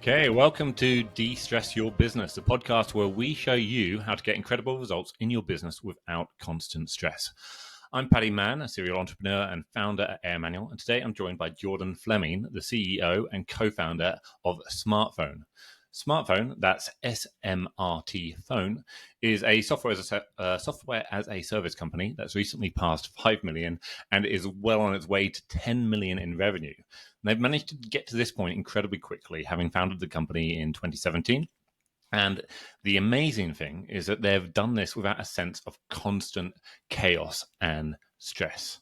Okay, welcome to De-Stress Your Business, the podcast where we show you how to get incredible results in your business without constant stress. I'm Paddy Mann, a serial entrepreneur and founder at AirManual, and today I'm joined by Jordan Fleming, the CEO and co-founder of Smartphone. Smartphone, that's SMRT Phone, is a software as a service company that's recently passed 5 million and is well on its way to 10 million in revenue. And they've managed to get to this point incredibly quickly, having founded the company in 2017. And the amazing thing is that they've done this without a sense of constant chaos and stress.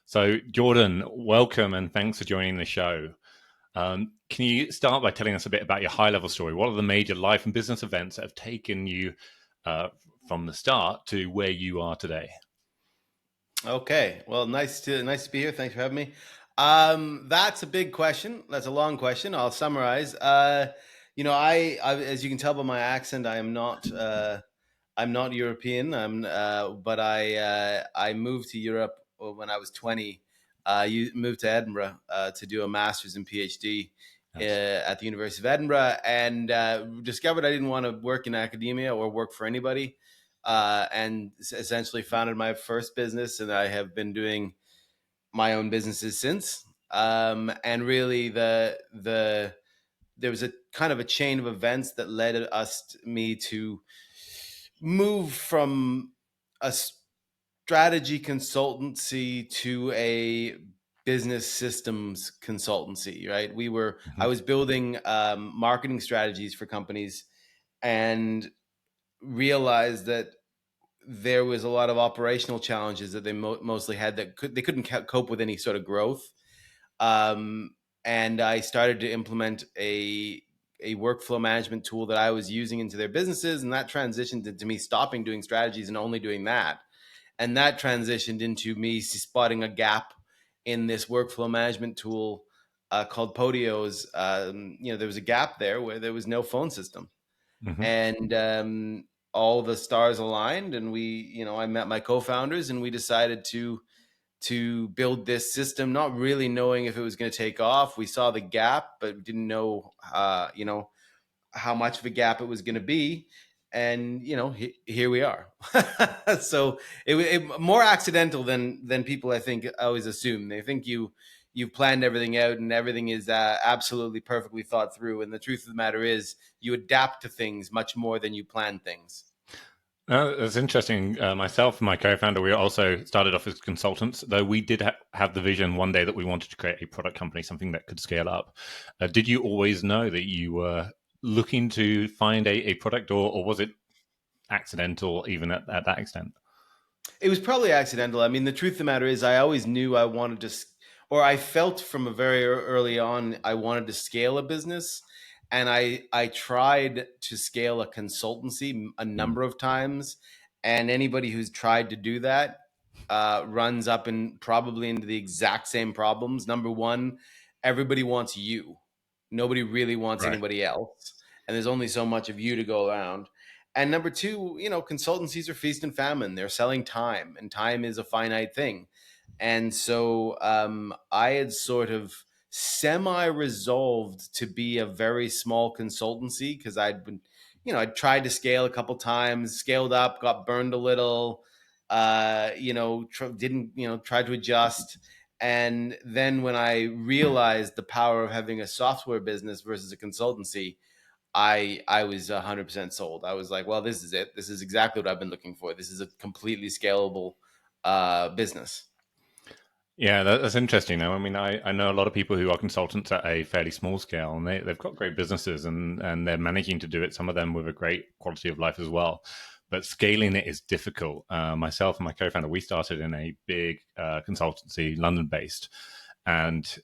So, Jordan, welcome and thanks for joining the show. Can you start by telling us a bit about your high-level story? What are the major life and business events that have taken you from the start to where you are today? Okay, well, nice to be here. Thanks for having me. That's a big question. That's a long question. I'll summarize. I as you can tell by my accent, I'm not European. But I moved to Europe when I was 20. You moved to Edinburgh to do a master's and PhD at the University of Edinburgh, and discovered I didn't want to work in academia or work for anybody, and essentially founded my first business, and I have been doing my own businesses since. And really, there was a kind of a chain of events that led me to move from a strategy consultancy to a business systems consultancy, right? I was building marketing strategies for companies and realized that there was a lot of operational challenges that they mostly had that they couldn't cope with any sort of growth. And I started to implement a workflow management tool that I was using into their businesses, and that transitioned into me stopping doing strategies and only doing that. And that transitioned into me spotting a gap in this workflow management tool called Podio's. There was a gap there where there was no phone system. And all the stars aligned, and I met my co-founders, and we decided to build this system, not really knowing if it was going to take off. We saw the gap, but didn't know, how much of a gap it was going to be. And here we are. So it more accidental than people, I think, always assume. They think you've planned everything out and everything is absolutely perfectly thought through. And the truth of the matter is, you adapt to things much more than you plan things. That's interesting. Myself and my co-founder, we also started off as consultants, though we did have the vision one day that we wanted to create a product company, something that could scale up. Did you always know that you were looking to find a product, or was it accidental even at that extent? It was probably accidental. I mean, the truth of the matter is, I always knew I wanted to, or I felt from a very early on, I wanted to scale a business. And I tried to scale a consultancy a number of times. And anybody who's tried to do that runs up and probably into the exact same problems. Number one, everybody wants you. Nobody really wants anybody else. And there's only so much of you to go around. And number two, consultancies are feast and famine. They're selling time, and time is a finite thing. And so I had sort of semi-resolved to be a very small consultancy, because I'd been, I'd tried to scale a couple times, scaled up, got burned a little, tried to adjust. And then when I realized the power of having a software business versus a consultancy, I was 100% sold. I was like, well, this is it. This is exactly what I've been looking for. This is a completely scalable business. Yeah, that's interesting. I mean, I know a lot of people who are consultants at a fairly small scale, and they've got great businesses, and they're managing to do it, some of them with a great quality of life as well. But scaling it is difficult. Myself and my co-founder, we started in a big consultancy, London-based. And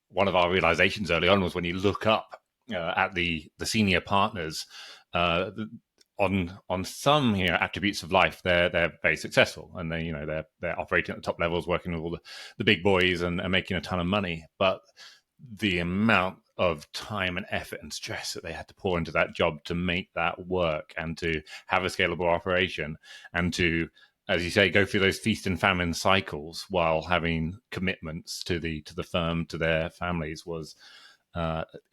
one of our realizations early on was when you look up at the senior partners, on some attributes of life, they're very successful, and they're operating at the top levels, working with all the big boys and making a ton of money. But the amount of time and effort and stress that they had to pour into that job to make that work, and to have a scalable operation, and to, as you say, go through those feast and famine cycles while having commitments to the firm, to their families, was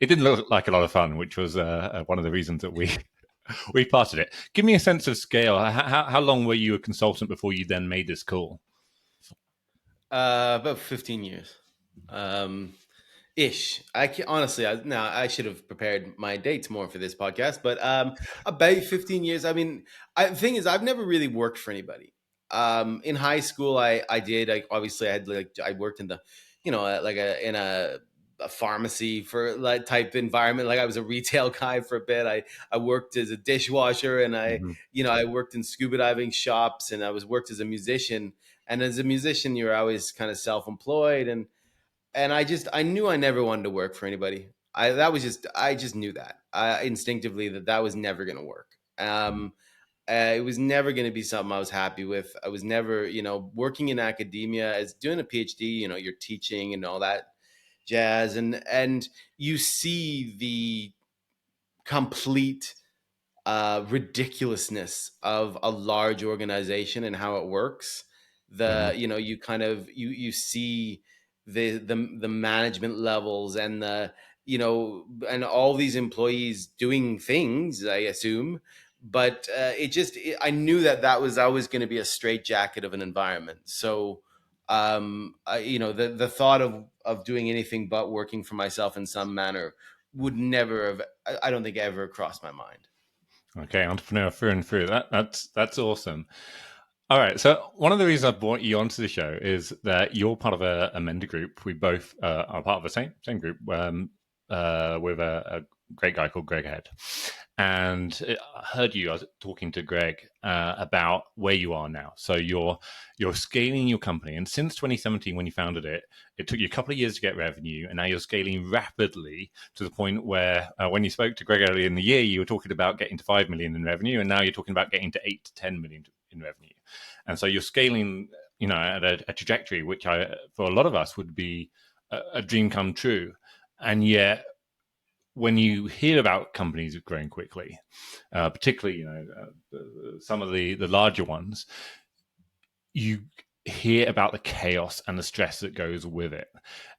it didn't look like a lot of fun, which was one of the reasons that we we parted it. Give me a sense of scale. How long were you a consultant before you then made this call? About 15 years. Ish. Honestly, I should have prepared my dates more for this podcast, but about 15 years. I mean, the thing is, I've never really worked for anybody. In high school, I did. Obviously, I had I worked in the, like in a pharmacy for like type environment. Like I was a retail guy for a bit. I worked as a dishwasher, and Mm-hmm. I worked in scuba diving shops, and I was worked as a musician. And as a musician, you're always kind of self employed, and I knew I never wanted to work for anybody. I just knew that instinctively that was never going to work. It was never going to be something I was happy with. I was never, working in academia as doing a PhD. You're teaching and all that jazz, and you see the complete ridiculousness of a large organization and how it works. Mm-hmm. You kind of you see the management levels and and all these employees doing things, I assume. But I knew that was always going to be a straitjacket of an environment. So the thought of doing anything but working for myself in some manner would never have, I don't think, ever crossed my mind. Okay, entrepreneur through and through. That's awesome. All right. So one of the reasons I brought you onto the show is that you're part of a mentor group. We both are part of the same group with a great guy called Greg Head. And I heard you. I was talking to Greg about where you are now. So you're scaling your company, and since 2017, when you founded it, it took you a couple of years to get revenue, and now you're scaling rapidly to the point where when you spoke to Greg earlier in the year, you were talking about getting to 5 million in revenue, and now you're talking about getting to 8 to 10 million in revenue. And so you're scaling, at a trajectory which for a lot of us would be a dream come true. And yet, when you hear about companies growing quickly, particularly some of the larger ones, you hear about the chaos and the stress that goes with it,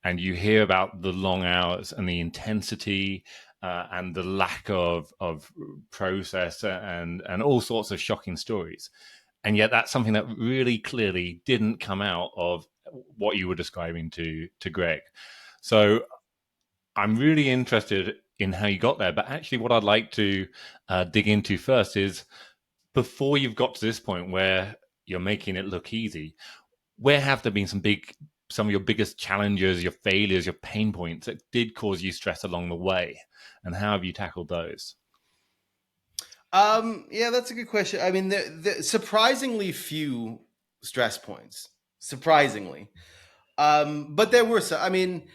and you hear about the long hours and the intensity and the lack of process and all sorts of shocking stories. And yet, that's something that really clearly didn't come out of what you were describing to Greg. So I'm really interested in how you got there. But actually, what I'd like to dig into first is before you've got to this point where you're making it look easy, where have there been some of your biggest challenges, your failures, your pain points that did cause you stress along the way? And how have you tackled those? Yeah, that's a good question. I mean, the surprisingly few stress points. Surprisingly, but there were some. I mean,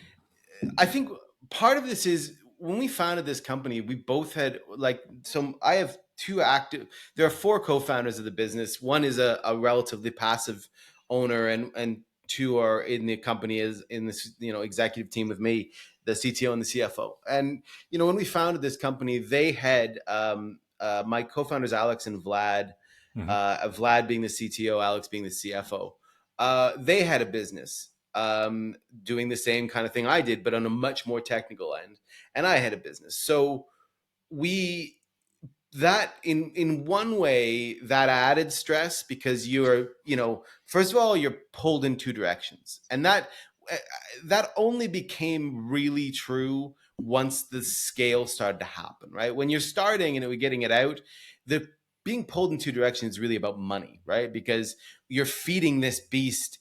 I think part of this is when we founded this company, we both had like some. I have two active. There are four co-founders of the business. One is a relatively passive owner, and two are in the company as in this executive team with me, the CTO and the CFO. And when we founded this company, they had my co-founders Alex and Vlad. Mm-hmm. Vlad being the CTO, Alex being the CFO. They had a business doing the same kind of thing I did, but on a much more technical end. And I had a business. So we that in one way that added stress because you're first of all you're pulled in two directions, and that only became really true once the scale started to happen, right? When you're starting and we're getting it out, the being pulled in two directions is really about money, right? Because you're feeding this beast.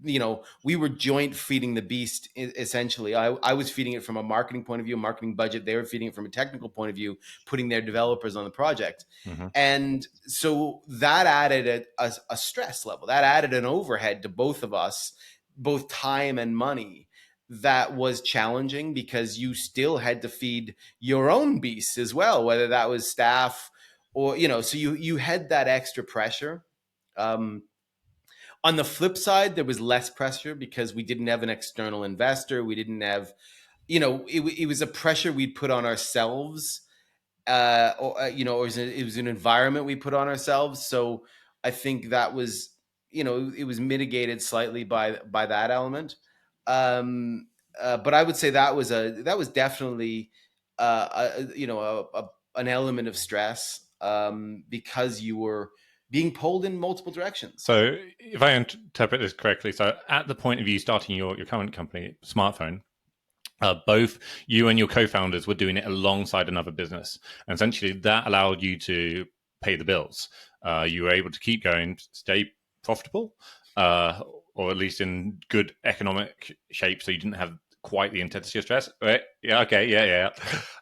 We were joint feeding the beast essentially. I was feeding it from a marketing point of view, marketing budget. They were feeding it from a technical point of view, putting their developers on the project. Mm-hmm. And so that added a stress level, that added an overhead to both of us, both time and money. That was challenging because you still had to feed your own beasts as well, whether that was staff or, so you had that extra pressure. On the flip side, there was less pressure because we didn't have an external investor. We didn't have, it was a pressure we'd put on ourselves, or it was an environment we put on ourselves. So I think that was, it was mitigated slightly by that element. but I would say that was definitely an element of stress, because you were being pulled in multiple directions. So, if I interpret this correctly, so at the point of you starting your current company, Smartphone, both you and your co-founders were doing it alongside another business, and essentially that allowed you to pay the bills. You were able to keep going, stay profitable, or at least in good economic shape, so you didn't have quite the intensity of stress. Right? Yeah. Okay. Yeah.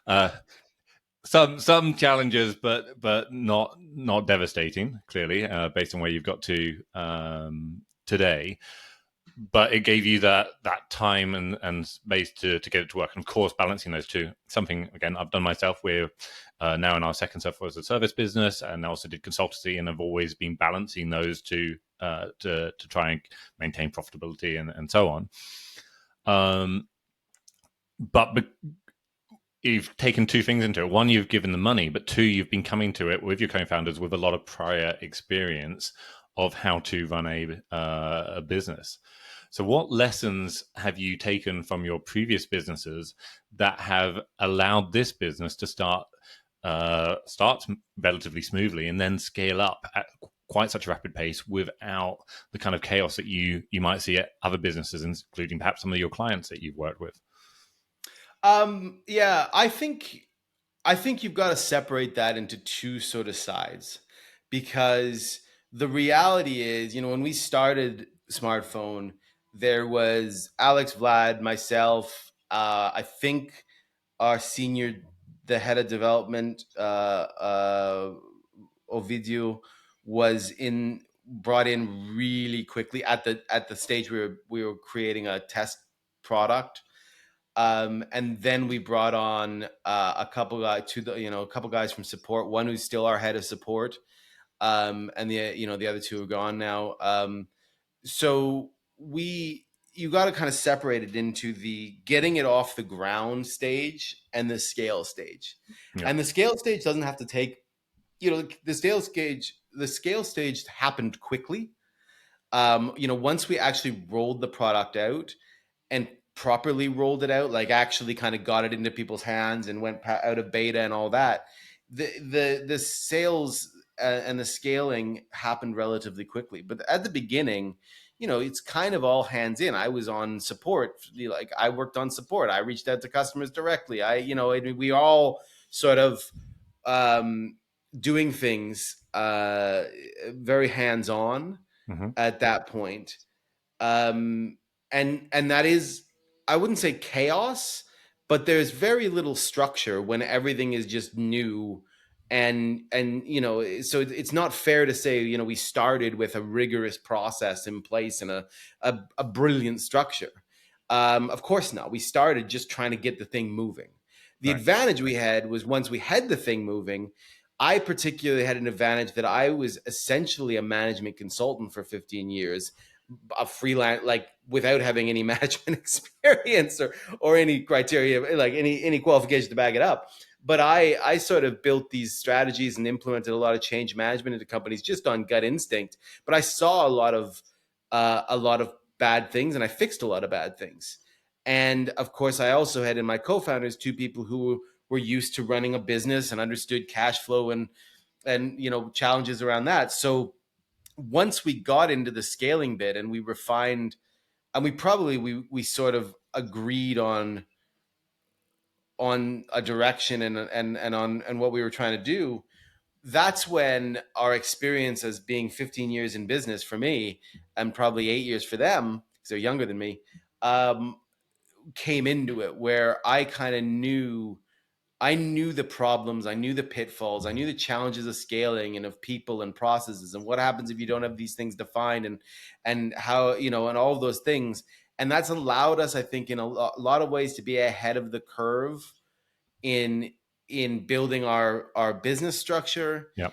Yeah. Some challenges, but not devastating. Clearly, based on where you've got to today, but it gave you that time and space to get it to work. And of course, balancing those two, something again I've done myself. We're now in our second software as a service business, and I also did consultancy, and I've always been balancing those two to try and maintain profitability and so on. But you've taken two things into it. One, you've given the money, but two, you've been coming to it with your co-founders with a lot of prior experience of how to run a business. So what lessons have you taken from your previous businesses that have allowed this business to start relatively smoothly and then scale up at quite such a rapid pace without the kind of chaos that you might see at other businesses, including perhaps some of your clients that you've worked with? Yeah, I think you've got to separate that into two sort of sides, because the reality is, when we started Smartphone, there was Alex, Vlad, myself, I think our senior, the head of development, Ovidio, was in brought in really quickly at the stage we were creating a test product. And then we brought on a couple guys a couple guys from support. One who's still our head of support, and the other two are gone now. So you got to kind of separate it into the getting it off the ground stage and the scale stage. Yeah. And the scale stage doesn't have to take the scale stage happened quickly. Once we actually rolled the product out and properly rolled it out, like actually kind of got it into people's hands and went out of beta and all that, the sales and the scaling happened relatively quickly. But at the beginning, it's kind of all hands in. I was on support, like I worked on support. I reached out to customers directly. We all sort of doing things very hands on Mm-hmm. at that point. And that is, I wouldn't say chaos, but there's very little structure when everything is just new. And so it's not fair to say we started with a rigorous process in place and a brilliant structure. Of course not. We started just trying to get the thing moving. The Right. advantage we had was, once we had the thing moving, I particularly had an advantage that I was essentially a management consultant for 15 years, a freelance, like without having any management experience or any criteria, like any qualification to back it up. But I sort of built these strategies and implemented a lot of change management into companies just on gut instinct. But I saw a lot of bad things, and I fixed a lot of bad things. And of course, I also had in my co-founders two people who were used to running a business and understood cash flow and challenges around that. So once we got into the scaling bit and we refined, and we sort of agreed on a direction and on and what we were trying to do, that's when our experience as being 15 years in business for me, and probably 8 years for them because they're younger than me, came into it, where I knew the problems, I knew the pitfalls, I knew the challenges of scaling and of people and processes, and what happens if you don't have these things defined, and how, and all of those things. And that's allowed us, I think, in a lot of ways, to be ahead of the curve in building our business structure, Yeah.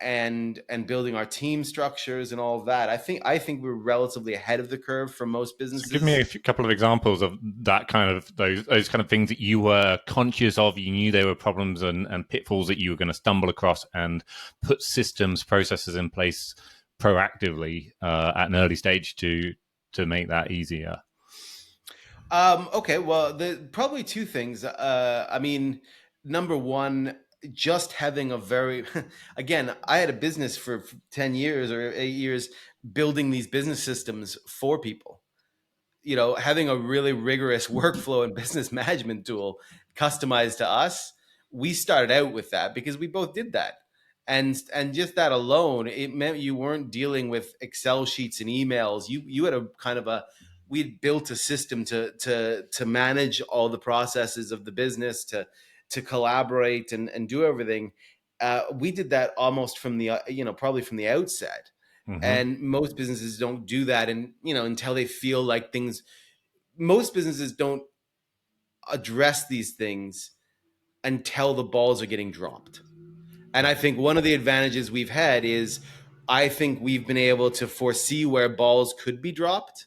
and building our team structures and all of that. I think we're relatively ahead of the curve for most So give me businesses. couple of examples of that kind of those kind of things that you were conscious of. You knew there were problems and pitfalls that you were going to stumble across, and put systems, processes in place proactively at an early stage to make that easier. Okay, well, the probably two things. I mean, number one, just having a very again, I had a business for 10 years or 8 years building these business systems for people. Having a really rigorous workflow and business management tool customized to us. We started out with that because we both did that. And just that alone, it meant you weren't dealing with Excel sheets and emails. You had a kind of a we'd built a system to manage all the processes of the business, to collaborate and do everything. We did that almost from the probably from the outset, Hmm. and most businesses don't do that, and until they feel like things most businesses don't address these things until the balls are getting dropped. And I think one of the advantages we've had is I think we've been able to foresee where balls could be dropped,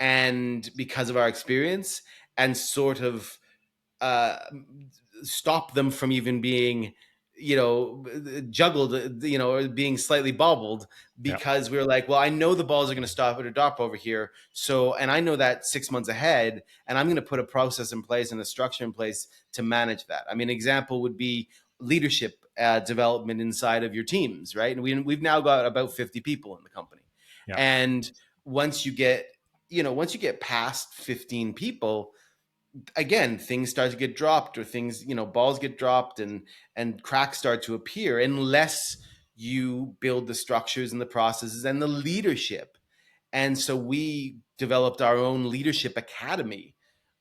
and because of our experience, and sort of uh, stop them from even being juggled, or being slightly bobbled, Yeah. because we were like, well, I know the balls are going to stop at a drop over here, so, and I know that 6 months ahead, and I'm going to put a process in place and a structure in place to manage that. I mean, an example would be leadership development inside of your teams, right? And we've now got about 50 people in the company, Yeah. and once you get past 15 people, again, things start to get dropped, or things, balls get dropped, and cracks start to appear, unless you build the structures and the processes and the leadership. And so we developed our own leadership academy.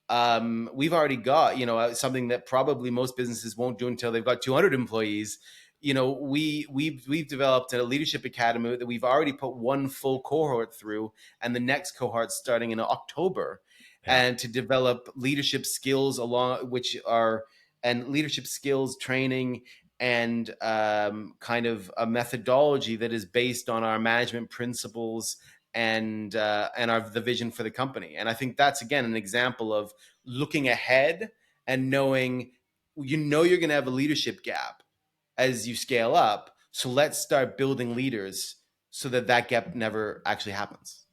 We've already got, something that probably most businesses won't do until they've got 200 employees. We've developed a leadership academy that we've already put one full cohort through, and the next cohort starting in October, Yeah. and to develop leadership skills along which are and leadership skills training, and kind of a methodology that is based on our management principles, and the vision for the company. And I think that's, again, an example of looking ahead and knowing, you're going to have a leadership gap as you scale up. So let's start building leaders so that that gap never actually happens.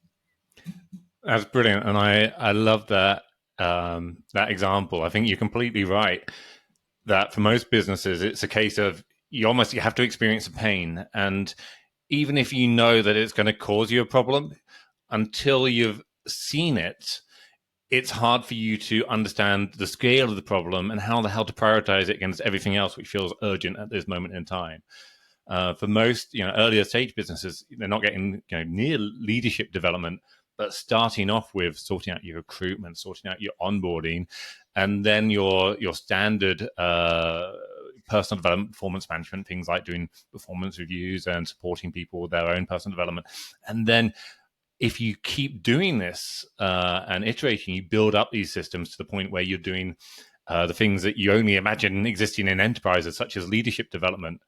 That's brilliant, and I love that example. I think you're completely right that for most businesses, it's a case of you have to experience a pain, and even if you know that it's going to cause you a problem, until you've seen it, it's hard for you to understand the scale of the problem and how the hell to prioritize it against everything else which feels urgent at this moment in time. For most, earlier stage businesses, they're not getting near leadership development, but starting off with sorting out your recruitment, sorting out your onboarding, and then your standard personal development, performance management, things like doing performance reviews and supporting people with their own personal development. And then if you keep doing this and iterating, you build up these systems to the point where you're doing the things that you only imagine existing in enterprises, such as leadership development.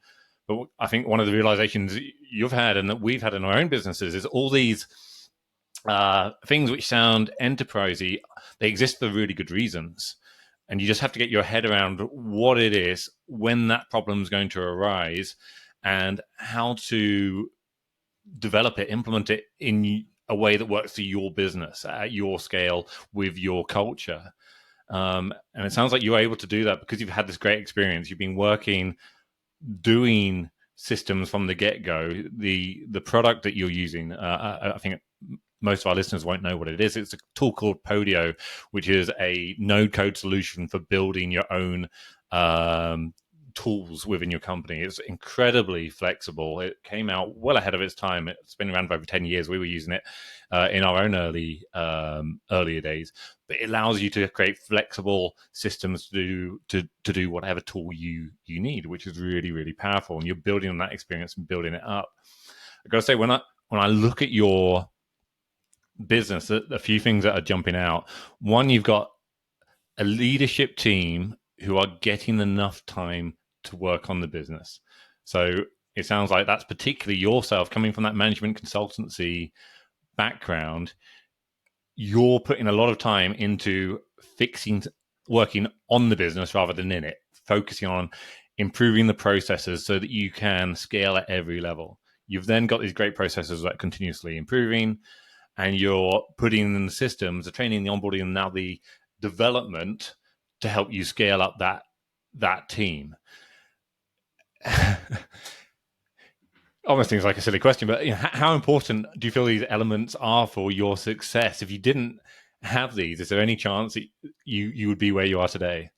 But I think one of the realizations you've had and that we've had in our own businesses is all these things which sound enterprisey, they exist for really good reasons. And you just have to get your head around what it is, when that problem is going to arise, and how to develop it, implement it in a way that works for your business at your scale with your culture. And it sounds like you were able to do that because you've had this great experience. You've been working, doing systems from the get-go. The product that you're using, I think most of our listeners won't know what it is. It's a tool called Podio, which is a no-code solution for building your own tools within your company. It's incredibly flexible. It came out well ahead of its time. It's been around for over 10 years. We were using it in our own earlier days. But it allows you to create flexible systems to do whatever tool you need, which is really, really powerful. And you're building on that experience and building it up. I've got to say, when I look at your business, a few things that are jumping out. One, you've got a leadership team who are getting enough time to work on the business. So it sounds like that's particularly yourself coming from that management consultancy background. You're putting a lot of time into working on the business rather than in it, focusing on improving the processes so that you can scale at every level. You've then got these great processes that are continuously improving, and you're putting in the systems, the training, the onboarding, and now the development to help you scale up that team. Almost seems like a silly question, but how important do you feel these elements are for your success? If you didn't have these, is there any chance that you would be where you are today?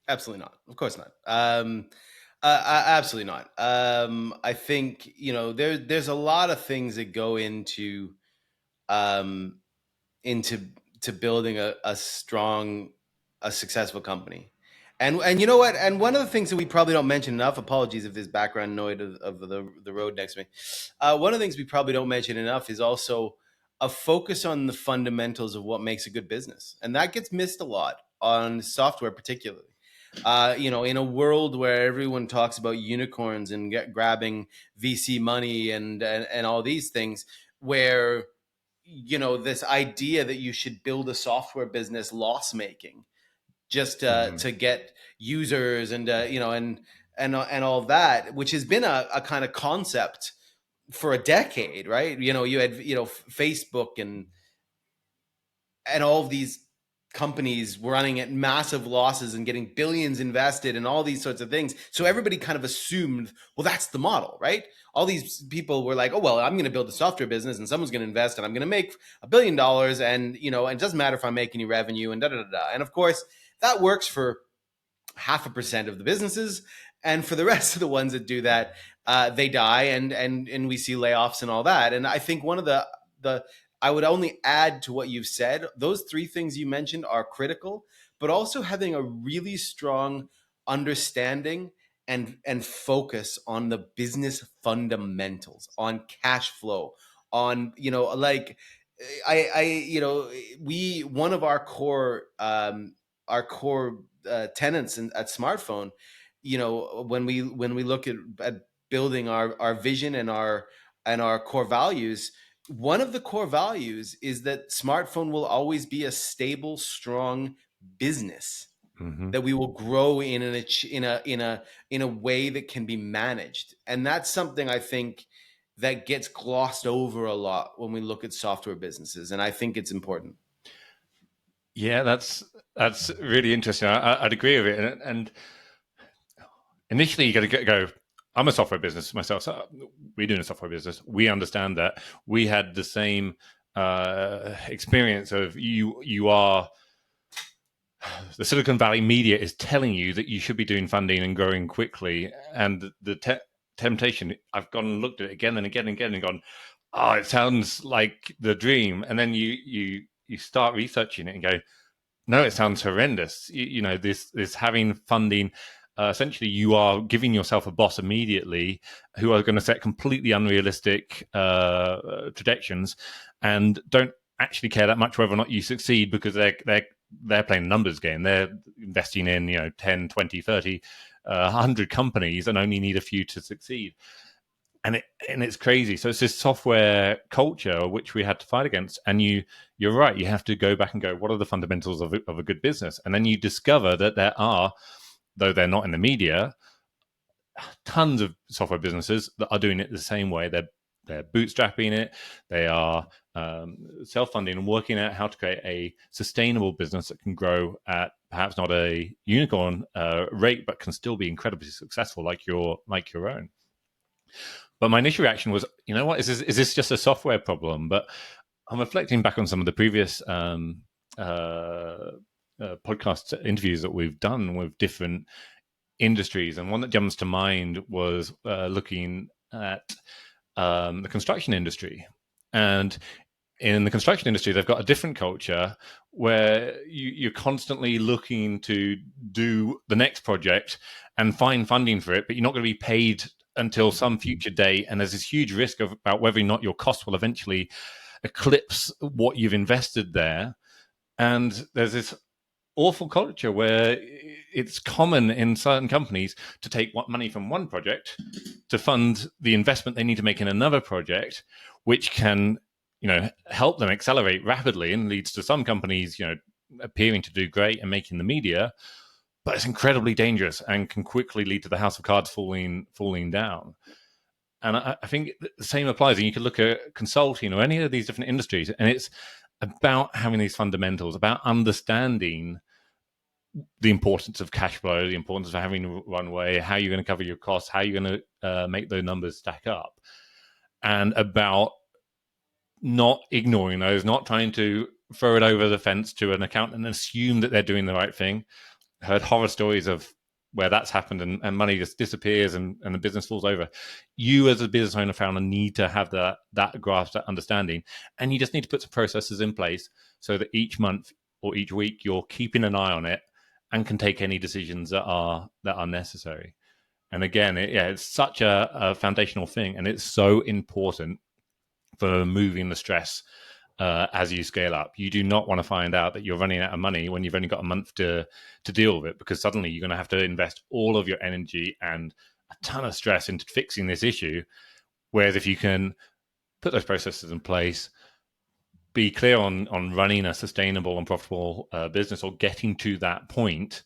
Absolutely not. Of course not. Absolutely not. I think there's a lot of things that go um, into building a strong, a successful company. And you know what? And one of the things that we probably don't mention enough. Apologies if there's background noise of the road next to me. One of the things we probably don't mention enough is also a focus on the fundamentals of what makes a good business, and that gets missed a lot on software, particularly. In a world where everyone talks about unicorns and grabbing VC money and all these things, where this idea that you should build a software business loss making just to get users and and all of that, which has been a kind of concept for a decade, right? You had Facebook and all of these companies were running at massive losses and getting billions invested and all these sorts of things. So everybody kind of assumed, well, that's the model, right? All these people were like, oh, well, I'm going to build a software business and someone's going to invest and I'm going to make $1 billion. And, and it doesn't matter if I make any revenue and da, da, da, da. And of course, that works for 0.5% of the businesses. And for the rest of the ones that do that, they die and we see layoffs and all that. And I think one of the I would only add to what you've said. Those three things you mentioned are critical, but also having a really strong understanding and focus on the business fundamentals, on cash flow, on we one of our core tenants at Smartphone, when we look at building our vision and our core values, one of the core values is that Smartphone will always be a stable, strong business that we will grow in a way that can be managed. And that's something I think that gets glossed over a lot when we look at software businesses, and I think it's important. Yeah, that's really interesting. I'd agree with it. And initially, you got to go. I'm a software business myself. So we're doing a software business. We understand that. We had the same experience of you are the Silicon Valley media is telling you that you should be doing funding and growing quickly, and the temptation. I've gone and looked at it again and again and again and gone, oh, it sounds like the dream, and then you start researching it and go, no, it sounds horrendous. This having funding. Essentially, you are giving yourself a boss immediately who are going to set completely unrealistic projections and don't actually care that much whether or not you succeed, because they're playing a numbers game. They're investing in 10, 20, 30, 100 companies and only need a few to succeed. And it's crazy. So it's this software culture which we had to fight against. And you're right. You have to go back and go, what are the fundamentals of a good business? And then you discover that there are, though they're not in the media, tons of software businesses that are doing it the same way. They're bootstrapping it. They are self-funding and working out how to create a sustainable business that can grow at perhaps not a unicorn rate, but can still be incredibly successful, like your own. But my initial reaction was, you know what, is this just a software problem? But I'm reflecting back on some of the previous podcast interviews that we've done with different industries, and one that jumps to mind was looking at the construction industry. And in the construction industry, they've got a different culture where you're constantly looking to do the next project and find funding for it, but you're not going to be paid until some future date. And there's this huge risk about whether or not your cost will eventually eclipse what you've invested there. And there's this awful culture where it's common in certain companies to take money from one project to fund the investment they need to make in another project, which can help them accelerate rapidly and leads to some companies appearing to do great and making the media, but it's incredibly dangerous and can quickly lead to the house of cards falling down. And I think the same applies. And you could look at consulting or any of these different industries, and it's about having these fundamentals, about understanding the importance of cash flow, the importance of having a runway, how you're going to cover your costs, how you're going to make those numbers stack up, and about not ignoring those, not trying to throw it over the fence to an accountant and assume that they're doing the right thing. Heard horror stories of where that's happened and money just disappears and the business falls over. You as a business owner founder need to have that grasp, that understanding, and you just need to put some processes in place so that each month or each week you're keeping an eye on it and can take any decisions that are necessary. And again, it's such a foundational thing, and it's so important for removing the stress as you scale up. You do not want to find out that you're running out of money when you've only got a month to deal with it, because suddenly you're going to have to invest all of your energy and a ton of stress into fixing this issue. Whereas if you can put those processes in place, be clear on running a sustainable and profitable business, or getting to that point,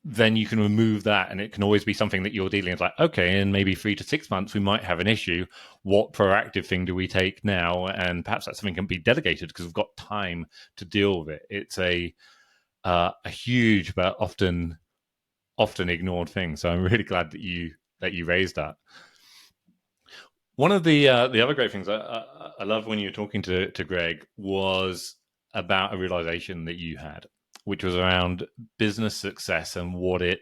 then you can remove that, and it can always be something that you're dealing with. Like, okay, in maybe 3 to 6 months, we might have an issue. What proactive thing do we take now? And perhaps that something can be delegated because we've got time to deal with it. It's a huge but often ignored thing. So I'm really glad that you raised that. One of the other great things I love when you were talking to Greg was about a realization that you had, which was around business success and what it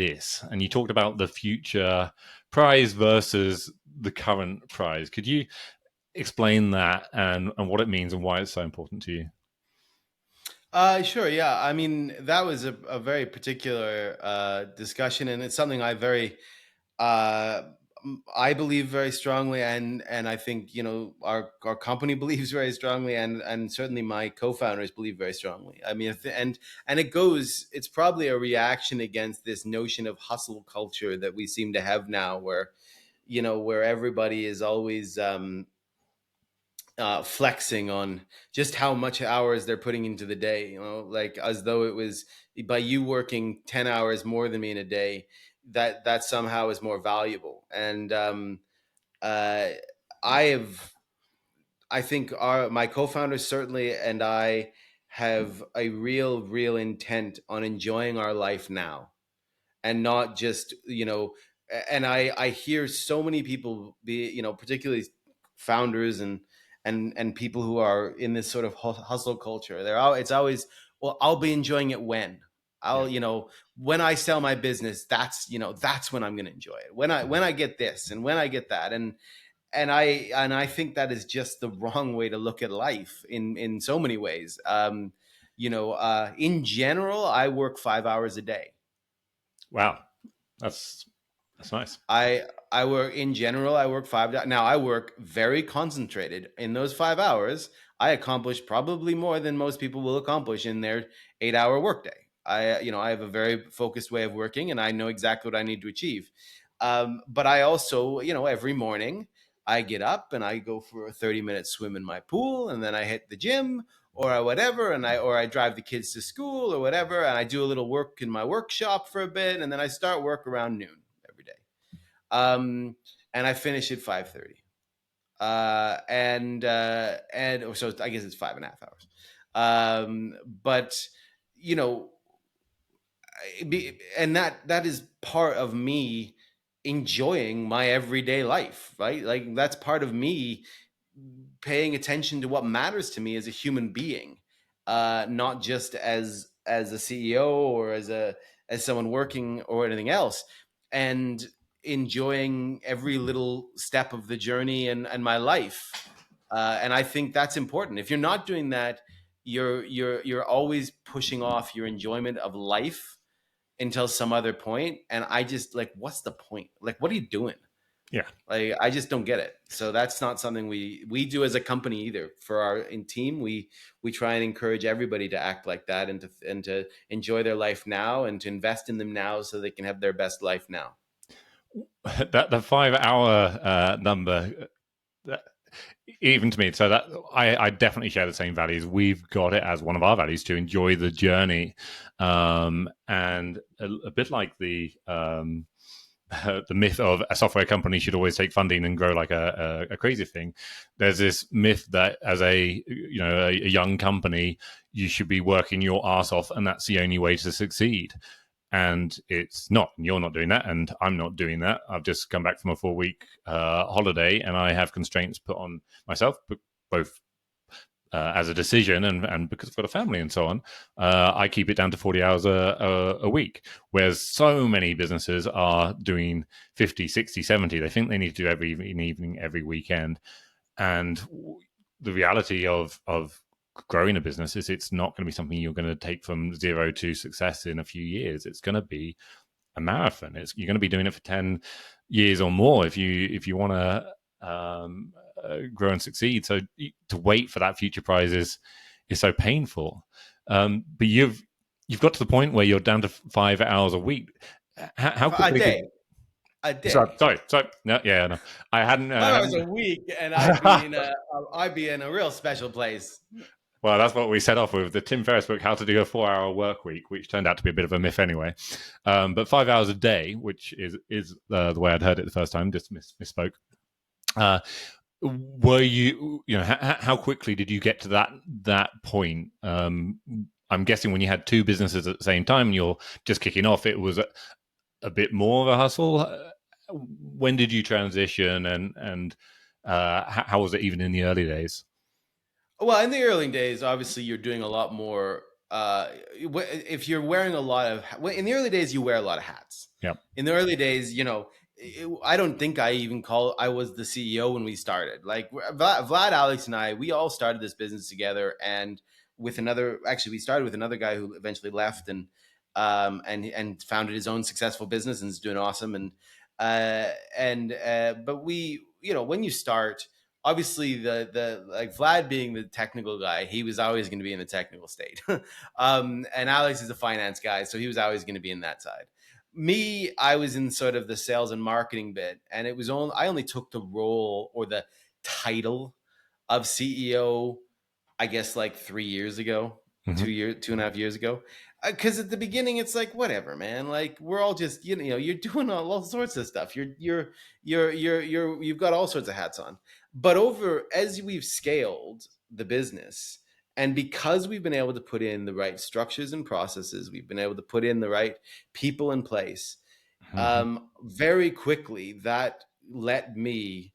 is. And you talked about the future prize versus the current prize. Could you explain that and what it means and why it's so important to you? Sure. Yeah. I mean, that was a very particular discussion, and it's something uh, I believe very strongly, and I think our company believes very strongly, and certainly my co-founders believe very strongly. I mean, and it's probably a reaction against this notion of hustle culture that we seem to have now, where everybody is always flexing on just how much hours they're putting into the day, like as though it was by you working 10 hours more than me in a day, that somehow is more valuable. And uh, I have, I think my co-founders certainly and I have a real intent on enjoying our life now, and not just and I hear so many people, particularly founders and people who are in this sort of hustle culture. It's always, well, I'll be enjoying it when Yeah. when I sell my business, that's when I'm going to enjoy it, when I get this and when I get that. And I think that is just the wrong way to look at life in so many ways. In general, I work 5 hours a day. Wow. That's nice. I work in general. I work 5 days. Now I work very concentrated. In those 5 hours, I accomplish probably more than most people will accomplish in their 8 hour workday. I have a very focused way of working, and I know exactly what I need to achieve. But I also, every morning I get up and I go for a 30-minute swim in my pool, and then I hit the gym or whatever, or I drive the kids to school or whatever, and I do a little work in my workshop for a bit, and then I start work around noon every day. And I finish at 5:30. And so I guess it's 5.5 hours. But you know, and that is part of me enjoying my everyday life, right? Like that's part of me paying attention to what matters to me as a human being, not just as a CEO or as someone working or anything else, and enjoying every little step of the journey and my life. And I think that's important. If you're not doing that, you're always pushing off your enjoyment of life until some other point. And I just like, what's the point? Like, what are you doing? Yeah. Like, I just don't get it. So that's not something we do as a company either. For our team, we try and encourage everybody to act like that, and to enjoy their life now, and to invest in them now so they can have their best life now. That the 5 hour number, that, even to me, so that I definitely share the same values. We've got it as one of our values to enjoy the journey, and a bit like the the myth of a software company should always take funding and grow like a crazy thing. There's this myth that as a young company, you should be working your ass off, and that's the only way to succeed. And it's not. You're not doing that, and I'm not doing that. I've just come back from a 4-week holiday, and I have constraints put on myself, both as a decision and because I've got a family and so on. I keep it down to 40 hours a week, whereas so many businesses are doing 50, 60, 70. They think they need to do every evening, every weekend. And the reality of growing a business is it's not going to be something you're going to take from zero to success in a few years. It's going to be a marathon. You're going to be doing it for 10 years or more if you want to grow and succeed. So to wait for that future prize is so painful. But you've got to the point where you're down to 5 hours a week. How quickly? A day. Sorry. No, yeah, no. I hadn't. 5 hours a week, and I'd be in a real special place. Well, that's what we set off with, the Tim Ferriss book, How to Do a 4-Hour Work Week, which turned out to be a bit of a myth anyway. But 5 hours a day, which is the way I'd heard it the first time, just misspoke. Were how quickly did you get to that point? I'm guessing when you had two businesses at the same time and you're just kicking off, it was a bit more of a hustle. When did you transition, and how was it even in the early days? Well, in the early days, obviously, you're doing a lot more. If you're wearing a lot of, in the early days, you wear a lot of hats. Yeah. In the early days, I don't think I was the CEO when we started. Like Vlad, Alex, and I, we all started this business together, and we started with another guy who eventually left and founded his own successful business and is doing awesome. But we, when you start, obviously the like Vlad being the technical guy, he was always going to be in the technical state. And Alex is a finance guy, so he was always going to be in that side. Me, I was in sort of the sales and marketing bit, and I only took the role or the title of CEO, I guess, like 3 years ago, Mm-hmm. 2.5 years ago. Because at the beginning, it's like, whatever, man. Like, we're all just, you're doing all sorts of stuff. You've got all sorts of hats on. But as we've scaled the business, and because we've been able to put in the right structures and processes, we've been able to put in the right people in place, very quickly that let me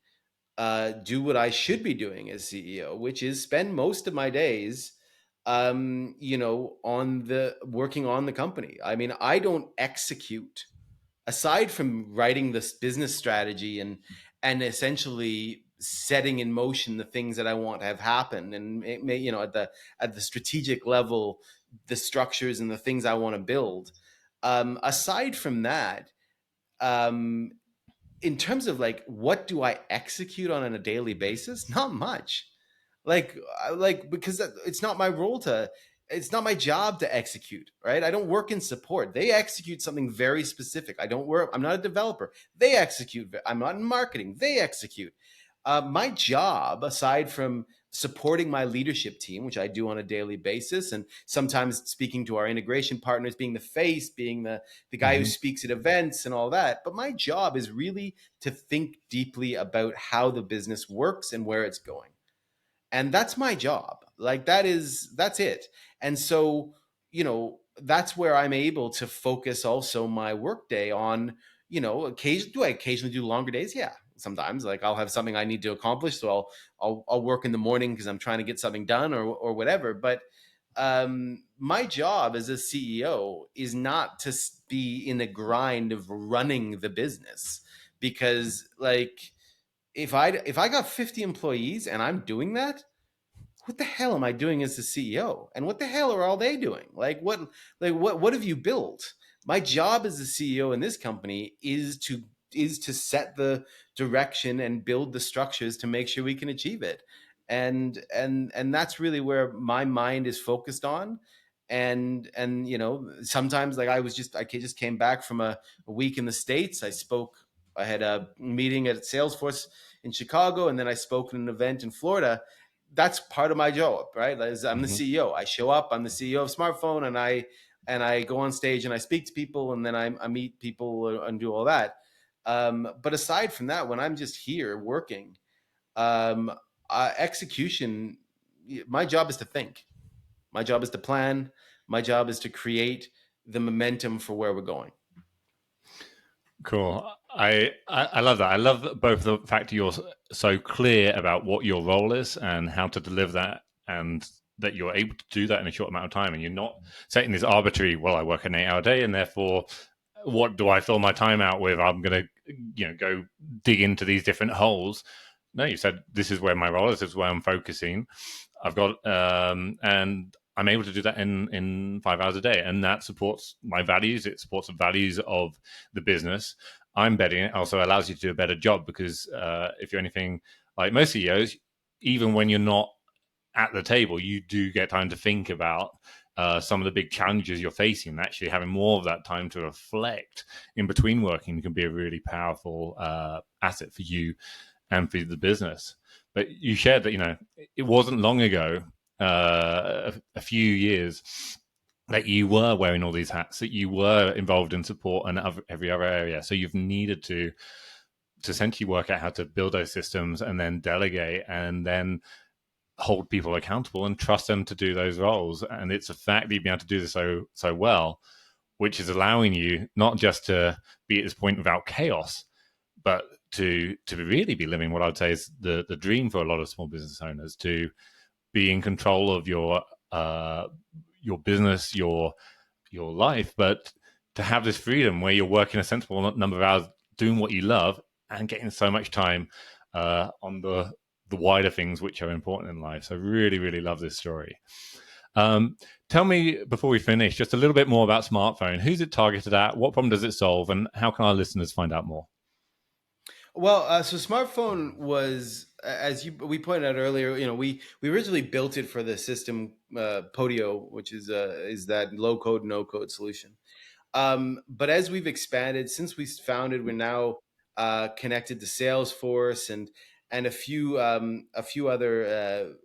do what I should be doing as CEO, which is spend most of my days working on the company. I mean, I don't execute, aside from writing this business strategy and essentially setting in motion the things that I want to have happen, and it may, at the strategic level, the structures and the things I want to build. Aside from that, in terms of like, what do I execute on a daily basis? Not much. Because it's not my role it's not my job to execute, right? I don't work in support. They execute something very specific. I'm not a developer. They execute. I'm not in marketing. They execute. My job, aside from supporting my leadership team, which I do on a daily basis, and sometimes speaking to our integration partners, being the face, being the guy who speaks at events and all that. But my job is really to think deeply about how the business works and where it's going. And that's my job. Like that's it. And so, that's where I'm able to focus also my workday on, do I occasionally do longer days? Yeah. Sometimes, like, I'll have something I need to accomplish, so I'll work in the morning because I'm trying to get something done or whatever. But my job as a CEO is not to be in the grind of running the business, because like, if I got 50 employees and I'm doing that, what the hell am I doing as the CEO? And what the hell are all they doing? What have you built? My job as the CEO in this company is to set the direction and build the structures to make sure we can achieve it. And that's really where my mind is focused on. And sometimes, like, I just came back from a week in the States. I had a meeting at Salesforce in Chicago, and then I spoke at an event in Florida. That's part of my job, right? I'm the CEO. I show up. I'm the CEO of Smartphone, and I go on stage and I speak to people, and then I meet people and do all that. But aside from that, when I'm just here working, execution, my job is to think. My job is to plan. My job is to create the momentum for where we're going. Cool. I love that. I love both the fact that you're so clear about what your role is and how to deliver that, and that you're able to do that in a short amount of time, and you're not setting this arbitrary, well, I work an 8-hour day and therefore what do I fill my time out with? I'm going to, go dig into these different holes. No, you said this is where my role is. This is where I'm focusing. I've got, and I'm able to do that in 5 hours a day, and that supports my values. It supports the values of the business I'm betting. It also allows you to do a better job because if you're anything like most CEOs, even when you're not at the table, you do get time to think about some of the big challenges you're facing. Actually, having more of that time to reflect in between working can be a really powerful asset for you and for the business. But you shared that it wasn't long ago, a few years, that you were wearing all these hats, that you were involved in support and every other area. So you've needed to essentially work out how to build those systems and then delegate and then hold people accountable and trust them to do those roles. And it's a fact that you've been able to do this so well, which is allowing you not just to be at this point without chaos, but to really be living what I would say is the dream for a lot of small business owners, to be in control of your business, your life, but to have this freedom where you're working a sensible number of hours doing what you love and getting so much time on the wider things which are important in life. So really, really love this story. Tell me, before we finish, just a little bit more about Smartphone. Who's it targeted at? What problem does it solve? And how can our listeners find out more? Well, so Smartphone was, as we pointed out earlier, we originally built it for the system Podio, which is that low code, no code solution. But as we've expanded, since we founded, we're now connected to Salesforce and a few other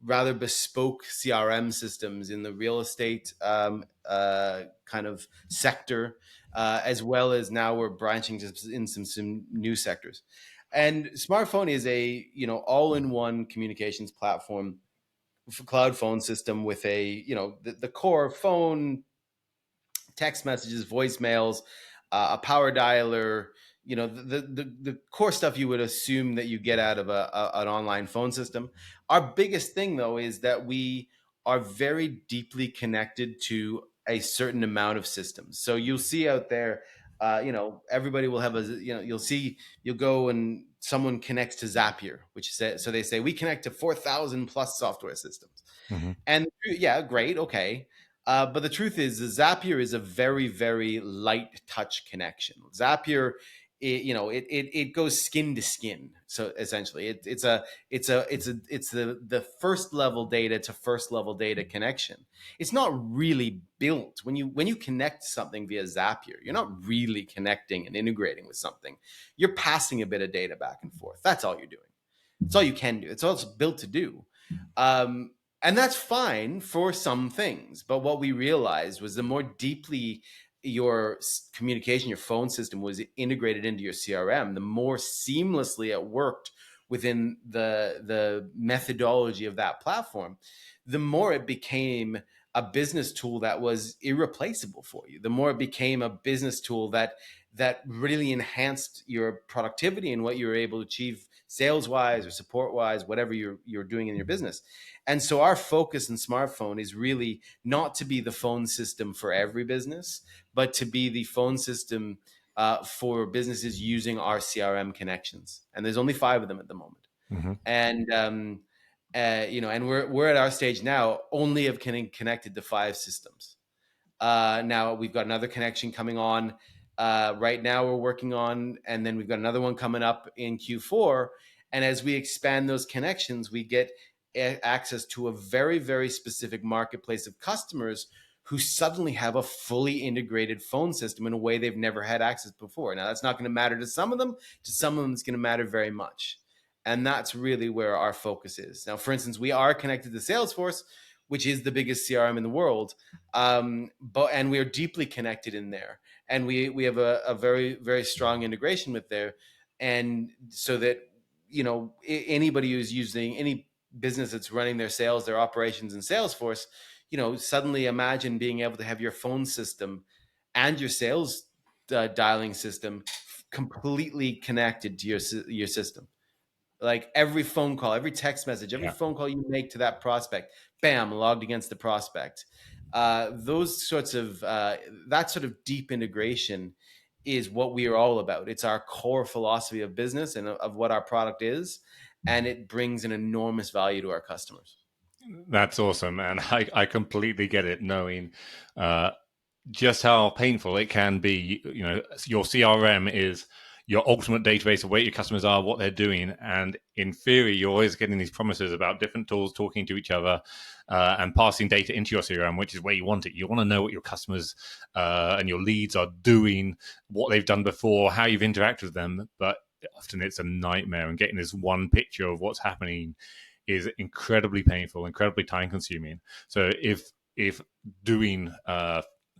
rather bespoke CRM systems in the real estate kind of sector, as well as now we're branching in some new sectors. And Smartphone is a all-in-one communications platform, cloud phone system with the core phone, text messages, voicemails, a power dialer, the core stuff you would assume that you get out of an online phone system. Our biggest thing, though, is that we are very deeply connected to a certain amount of systems. So you'll see out there, everybody will have you'll go and someone connects to Zapier, so they say we connect to 4,000 plus software systems. Mm-hmm. And yeah, great, okay. But the truth is, Zapier is a very, very light touch connection. Zapier, it goes skin to skin. So essentially, it's the first level data to first level data connection. It's not really built when you connect something via Zapier. You're not really connecting and integrating with something. You're passing a bit of data back and forth. That's all you're doing. It's all you can do. It's all it's built to do. Um, and that's fine for some things. But what we realized was the more deeply your communication, your phone system was integrated into your CRM, the more seamlessly it worked within the methodology of that platform, the more it became a business tool that was irreplaceable for you. The more it became a business tool that really enhanced your productivity and what you were able to achieve sales wise or support wise, whatever you're doing in your business. And so our focus in Smartphone is really not to be the phone system for every business, but to be the phone system for businesses using our CRM connections. And there's only 5 of them at the moment. Mm-hmm. And and we're at our stage now only of connected to 5 systems. Now we've got another connection coming on. Right now we're working on, and then we've got another one coming up in Q4. And as we expand those connections, we get access to a very, very specific marketplace of customers who suddenly have a fully integrated phone system in a way they've never had access before. Now, that's not going to matter to some of them. To some of them, it's going to matter very much. And that's really where our focus is. Now, for instance, we are connected to Salesforce, which is the biggest CRM in the world. And we are deeply connected in there, and we have a very, very strong integration with there, and so that anybody who's using any business that's running their sales, their operations in Salesforce, suddenly imagine being able to have your phone system and your sales dialing system completely connected to your system. Like every phone call, every text message, every phone call you make to that prospect, bam, logged against the prospect. Those sorts of that sort of deep integration is what we are all about. It's our core philosophy of business and of what our product is, and it brings an enormous value to our customers. That's awesome, and I completely get it, knowing just how painful it can be. Your CRM is your ultimate database of where your customers are, what they're doing, and in theory, you're always getting these promises about different tools talking to each other and passing data into your CRM, which is where you want it. You want to know what your customers and your leads are doing, what they've done before, how you've interacted with them, but often it's a nightmare, and getting this one picture of what's happening is incredibly painful, incredibly time consuming. So if doing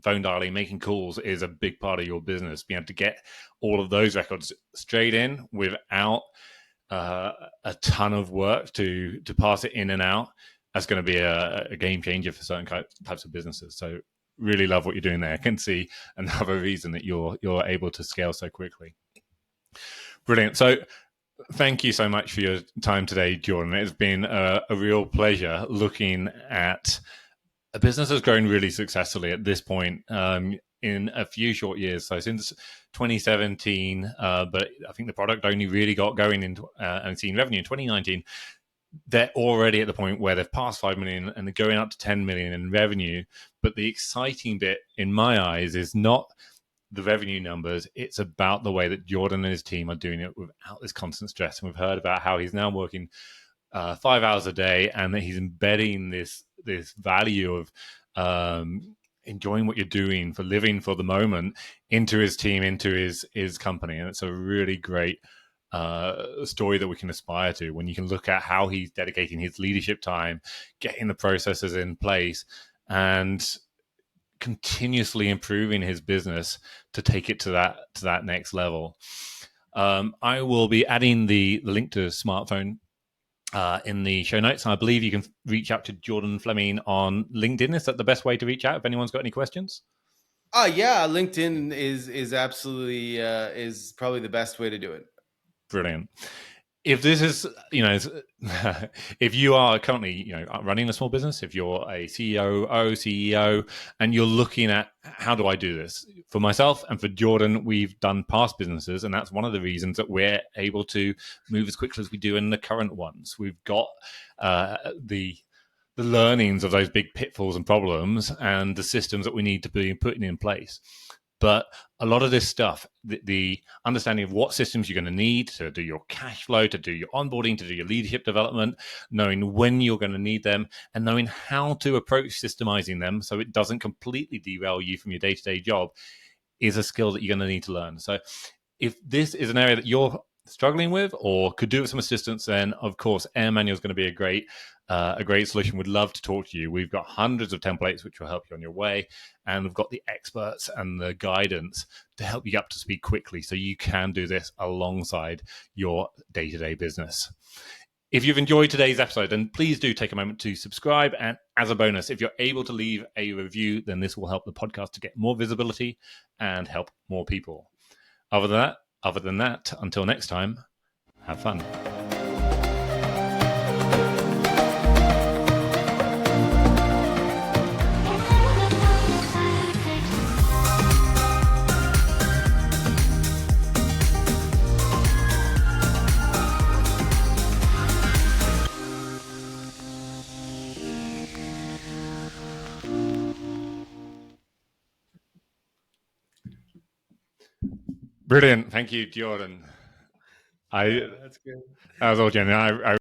phone dialing, making calls is a big part of your business, being able to get all of those records straight in without a ton of work to pass it in and out, that's going to be a game changer for certain types of businesses. So really love what you're doing there. I can see another reason that you're able to scale so quickly. Brilliant. So thank you so much for your time today, Jordan. It's been a real pleasure looking at a business that's grown really successfully at this point in a few short years. So since 2017, but I think the product only really got going into and seen revenue in 2019. They're already at the point where they've passed 5 million and they're going up to 10 million in revenue. But the exciting bit in my eyes is not the revenue numbers, it's about the way that Jordan and his team are doing it without this constant stress. And we've heard about how he's now working 5 hours a day, and that he's embedding this value of enjoying what you're doing, for living for the moment, into his team, into his company. And it's a really great story that we can aspire to, when you can look at how he's dedicating his leadership time, getting the processes in place, and continuously improving his business to take it to that next level. I will be adding the link to smartphone in the show notes. I believe you can reach out to Jordan Fleming on LinkedIn. Is that the best way to reach out if anyone's got any questions? Yeah, LinkedIn is absolutely is probably the best way to do it. Brilliant. If this is, if you are currently, running a small business, if you're a CEO, and you're looking at how do I do this? For myself and for Jordan, we've done past businesses, and that's one of the reasons that we're able to move as quickly as we do in the current ones. We've got the learnings of those big pitfalls and problems and the systems that we need to be putting in place. But a lot of this stuff, the understanding of what systems you're going to need to do your cash flow, to do your onboarding, to do your leadership development, knowing when you're going to need them, and knowing how to approach systemizing them so it doesn't completely derail you from your day-to-day job, is a skill that you're going to need to learn. So if this is an area that you're struggling with or could do with some assistance, then of course AirManual is going to be a great solution. We'd love to talk to you. We've got hundreds of templates which will help you on your way, and we've got the experts and the guidance to help you up to speed quickly so you can do this alongside your day-to-day business. If you've enjoyed today's episode, then please do take a moment to subscribe. And as a bonus, if you're able to leave a review, then this will help the podcast to get more visibility and help more people. Other than that, until next time, have fun. Brilliant. Thank you, Jordan. That's good. That was all, Jen. I